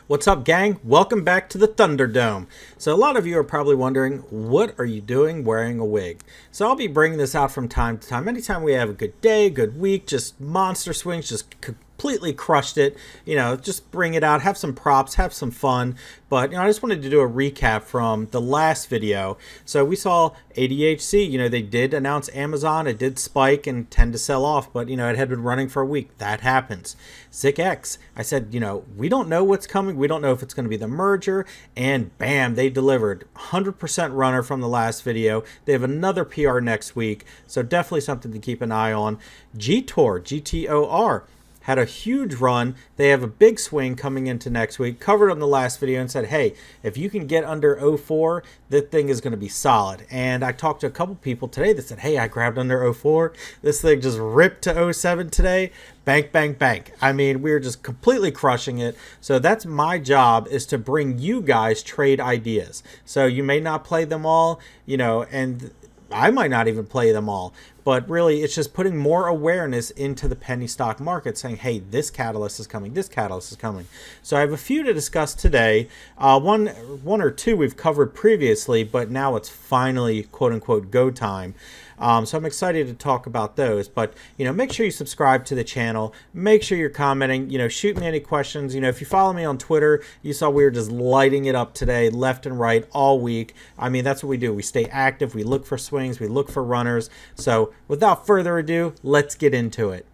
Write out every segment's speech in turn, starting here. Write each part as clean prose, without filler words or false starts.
What's up, gang? Welcome back to the Thunderdome. So a lot of you are probably wondering, what are you doing wearing a wig? So I'll be bringing this out from time to time. Anytime we have a good day, good week, just monster swings, just completely crushed it, just bring it out, have some props, have some fun. But I just wanted to do a recap from the last video. So we saw ADHC, they did announce Amazon, it did spike and tend to sell off, but it had been running for a week. That happens. ZikX, I said, we don't know what's coming. We don't know if it's going to be the merger, and bam, they delivered. 100% runner from the last video. They have another PR next week, so definitely something to keep an eye on. GTOR, GTOR, had a huge run. They have a big swing coming into next week. Covered on the last video and said, hey, if you can get under 04, that thing is going to be solid. And I talked to a couple people today that said, hey, I grabbed under 04. This thing just ripped to 07 today. Bank, bank, bank. I mean, we're just completely crushing it. So that's my job, is to bring you guys trade ideas. So you may not play them all, and I might not even play them all, but really it's just putting more awareness into the penny stock market, saying, hey, this catalyst is coming, this catalyst is coming. So I have a few to discuss today. One or two we've covered previously, but now it's finally quote unquote go time. So I'm excited to talk about those, but make sure you subscribe to the channel, make sure you're commenting, shoot me any questions. If you follow me on Twitter, you saw we were just lighting it up today, left and right, all week. I mean, that's what we do. We stay active, we look for swings, we look for runners. So without further ado, let's get into it.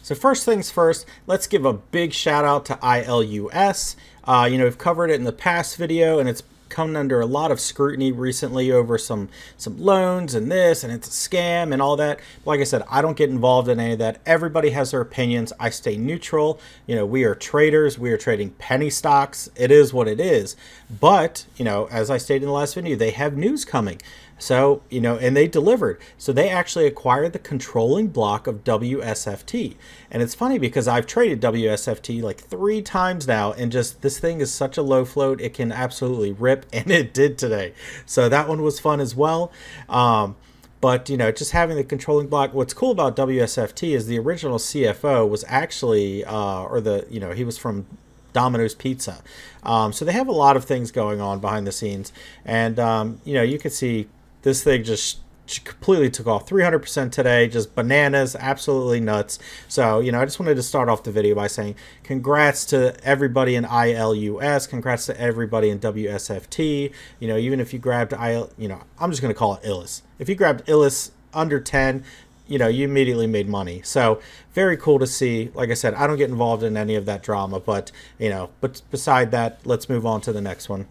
So first things first, let's give a big shout out to Ilus. We've covered it in the past video, and it's come under a lot of scrutiny recently over some loans and this, and it's a scam and all that. Like I said, I don't get involved in any of that. Everybody has their opinions. I stay neutral. We are traders. We are trading penny stocks. It is what it is. But, as I stated in the last video, they have news coming. So, and they delivered. So they actually acquired the controlling block of WSFT. And it's funny because I've traded WSFT like 3 times now, and just this thing is such a low float, it can absolutely rip, and it did today. So that one was fun as well. But, just having the controlling block, what's cool about WSFT is the original CFO was actually, he was from Domino's Pizza. So they have a lot of things going on behind the scenes. And, you can see this thing just completely took off 300% today, just bananas, absolutely nuts. So, I just wanted to start off the video by saying congrats to everybody in ILUS, congrats to everybody in WSFT. Even if you grabbed I'm just going to call it Ilus. If you grabbed Ilus under 10, you immediately made money. So very cool to see. Like I said, I don't get involved in any of that drama, but but beside that, let's move on to the next one.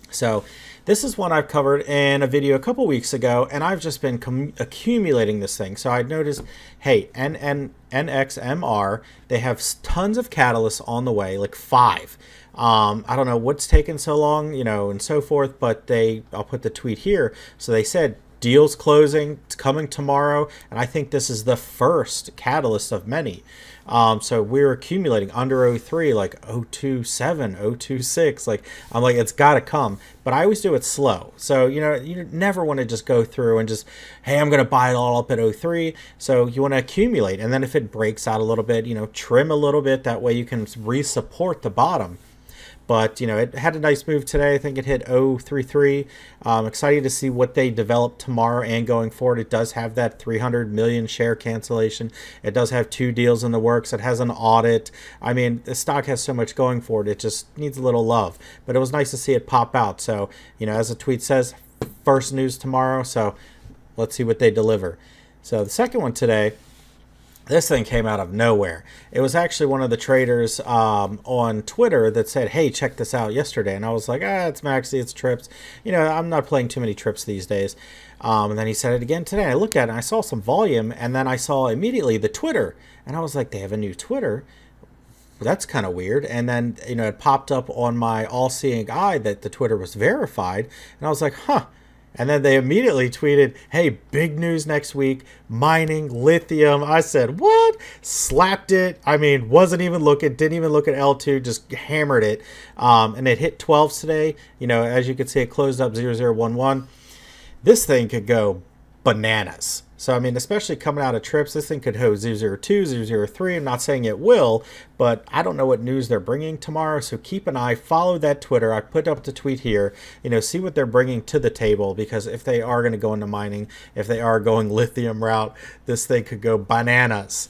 So this is one I've covered in a video a couple weeks ago, and I've just been accumulating this thing. So I noticed, hey, NXMR, they have tons of catalysts on the way, like 5. I don't know what's taken so long, and so forth, but I'll put the tweet here. So they said, deals closing, it's coming tomorrow, and I think this is the first catalyst of many. So we're accumulating under 03, like 027, 026. I'm like, it's got to come. But I always do it slow. So, you never want to just go through and just, hey, I'm going to buy it all up at 03. So you want to accumulate. And then if it breaks out a little bit, trim a little bit. That way you can re-support the bottom. But, it had a nice move today. I think it hit 033. I'm excited to see what they develop tomorrow and going forward. It does have that 300 million share cancellation. It does have 2 deals in the works. It has an audit. I mean, the stock has so much going for it. It just needs a little love. But it was nice to see it pop out. So, as the tweet says, first news tomorrow. So let's see what they deliver. So the second one today, this thing came out of nowhere. It was actually one of the traders on Twitter that said, hey, check this out yesterday. And I was like, it's Maxi, it's trips. I'm not playing too many trips these days. And then he said it again today. I looked at it and I saw some volume, and then I saw immediately the Twitter. And I was like, they have a new Twitter. Well, that's kind of weird. And then, it popped up on my all-seeing eye that the Twitter was verified. And I was like, huh. And then they immediately tweeted, hey, big news next week, mining lithium. I said, what? Slapped it. I mean, wasn't even looking, didn't even look at L2, just hammered it. And it hit 12s today. You know, as you can see, it closed up 0011. This thing could go bananas. So, I mean, especially coming out of trips, this thing could hold 002, 003. I'm not saying it will, but I don't know what news they're bringing tomorrow. So keep an eye, follow that Twitter. I put up the tweet here, you know, see what they're bringing to the table, because if they are going to go into mining, if they are going lithium route, this thing could go bananas.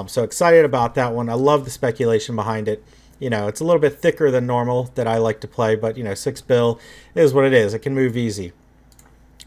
So excited about that one. I love the speculation behind it. You know, it's a little bit thicker than normal that I like to play, but, you know, 6 bill is what it is. It can move easy.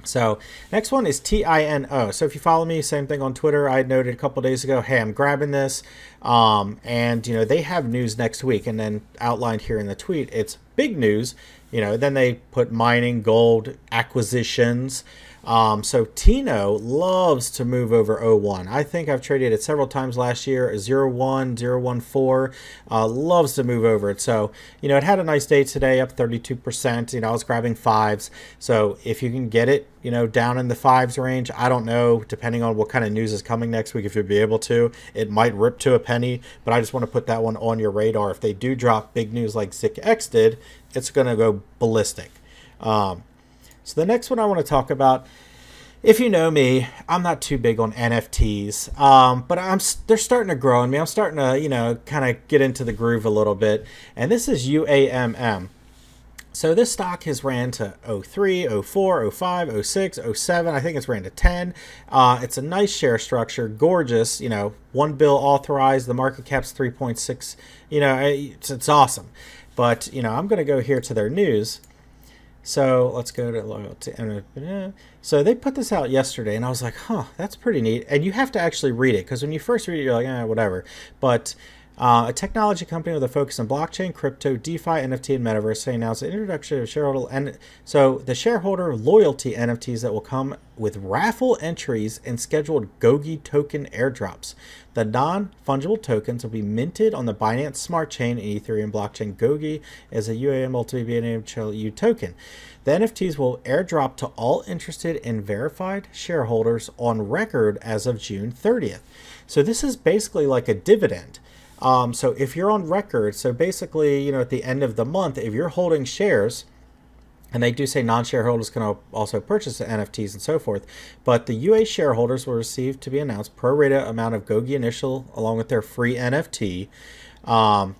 So next one is TINO. So if you follow me, same thing on Twitter. I noted a couple days ago, hey, I'm grabbing this. And, you know, they have news next week. And then outlined here in the tweet, it's big news. You know, then they put mining, gold, acquisitions. So Tino loves to move over 01. I think I've traded it several times last year. 01, 014, loves to move over it. So, you know, it had a nice day today, up 32%. You know, I was grabbing 5s. So if you can get it, you know, down in the 5s range, I don't know, depending on what kind of news is coming next week, if you'll be able to, it might rip to a penny, but I just want to put that one on your radar. If they do drop big news like ZICX did, it's going to go ballistic. So the next one I want to talk about, if you know me, I'm not too big on NFTs, but they're starting to grow on me. I'm starting to, you know, kind of get into the groove a little bit. And this is UAMM. So this stock has ran to 03, 04, 05, 06, 07. I think it's ran to 10. It's a nice share structure, gorgeous. You know, 1 bill authorized. The market cap's 3.6. You know, it's awesome. But, you know, I'm going to go here to their news. So let's go to loyalty. So they put this out yesterday, and I was like, huh, that's pretty neat. And you have to actually read it, because when you first read it, you're like, whatever. But a technology company with a focus on blockchain, crypto, DeFi, NFT, and metaverse, they announced the introduction of shareholder, and so the shareholder loyalty NFTs that will come with raffle entries and scheduled Gogi token airdrops. The non-fungible tokens will be minted on the Binance Smart Chain and Ethereum blockchain. Gogi is a UAM ultimately BNHLU token. The NFTs will airdrop to all interested and verified shareholders on record as of June 30th. So this is basically like a dividend. So if you're on record, so basically, you know, at the end of the month, if you're holding shares, and they do say non-shareholders can also purchase the NFTs and so forth, but the UA shareholders will receive, to be announced, pro rata amount of Gogi initial along with their free NFT. And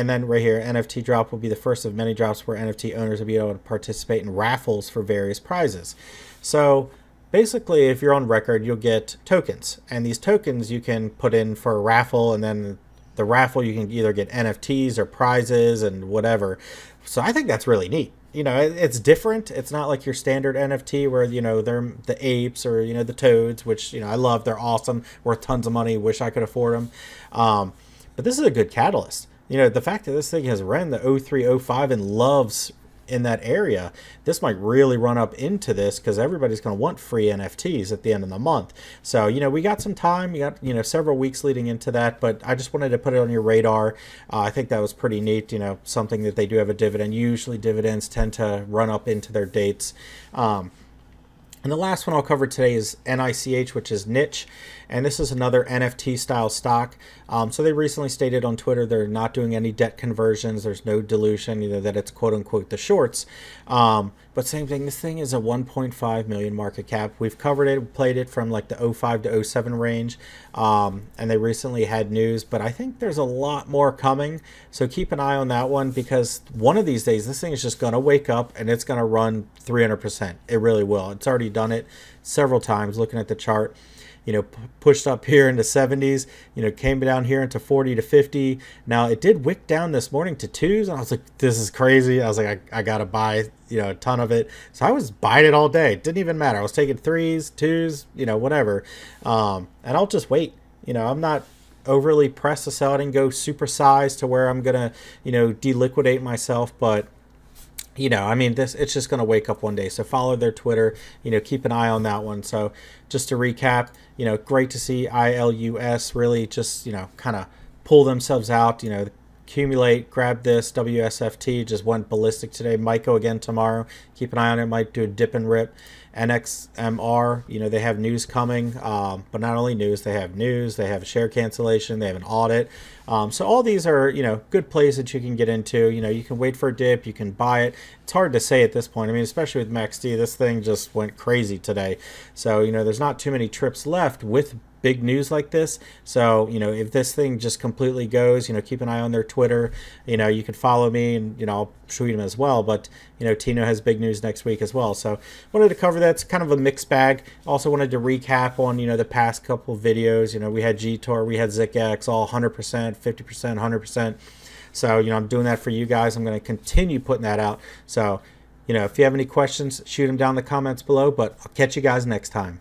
then right here, NFT drop will be the first of many drops where NFT owners will be able to participate in raffles for various prizes. So basically, if you're on record, you'll get tokens, and these tokens you can put in for a raffle, and then the raffle you can either get NFTs or prizes and whatever. So I think that's really neat. You know, it's different. It's not like your standard NFT where, you know, they're the apes or, you know, the toads, which, you know, I love. They're awesome, worth tons of money. Wish I could afford them. But this is a good catalyst. You know, the fact that this thing has ran the 03, 05 and loves in that area, this might really run up into this, because everybody's going to want free NFTs at the end of the month. So, you know, we got some time. We got, you know, several weeks leading into that, but I just wanted to put it on your radar. I think that was pretty neat, you know, something that they do have a dividend. Usually dividends tend to run up into their dates. And the last one I'll cover today is NICH, which is niche. And this is another NFT style stock. So they recently stated on Twitter they're not doing any debt conversions. There's no dilution, either that it's quote unquote the shorts. But same thing, this thing is a 1.5 million market cap. We've covered it, played it from like the 05 to 07 range. And they recently had news, but I think there's a lot more coming. So keep an eye on that one, because one of these days, this thing is just going to wake up and it's going to run 300%. It really will. It's already done it several times. Looking at the chart, you know, pushed up here into 70s, you know, came down here into 40 to 50. Now it did wick down this morning to 2s, and I was like, this is crazy. I was like, I gotta buy, you know, a ton of it. So I was buying it all day. It didn't even matter. I was taking 3s, 2s, you know, whatever. And I'll just wait. You know, I'm not overly pressed to sell it and go super size to where I'm gonna, you know, deliquidate myself, but you know, I mean, it's just going to wake up one day. So follow their Twitter, you know, keep an eye on that one. So just to recap, you know, great to see ILUS really just, you know, kind of pull themselves out, you know, accumulate, grab this. WSFT just went ballistic today. Might go again tomorrow. Keep an eye on it. Might do a dip and rip. NXMR, you know, they have news coming, but not only news, they have a share cancellation, they have an audit. So all these are, you know, good plays that you can get into. You know, you can wait for a dip, you can buy it. It's hard to say at this point. I mean, especially with MACD, this thing just went crazy today. So, you know, there's not too many trips left with big news like this. So, you know, if this thing just completely goes, you know, keep an eye on their Twitter. You know, you can follow me and, you know, I'll tweet them as well. But, you know, Tino has big news next week as well. So wanted to cover that. It's kind of a mixed bag. Also wanted to recap on, you know, the past couple videos. You know, we had GTOR, we had ZikX, all 100%, 50%, 100%. So, you know, I'm doing that for you guys. I'm going to continue putting that out. So, you know, if you have any questions, shoot them down in the comments below. But I'll catch you guys next time.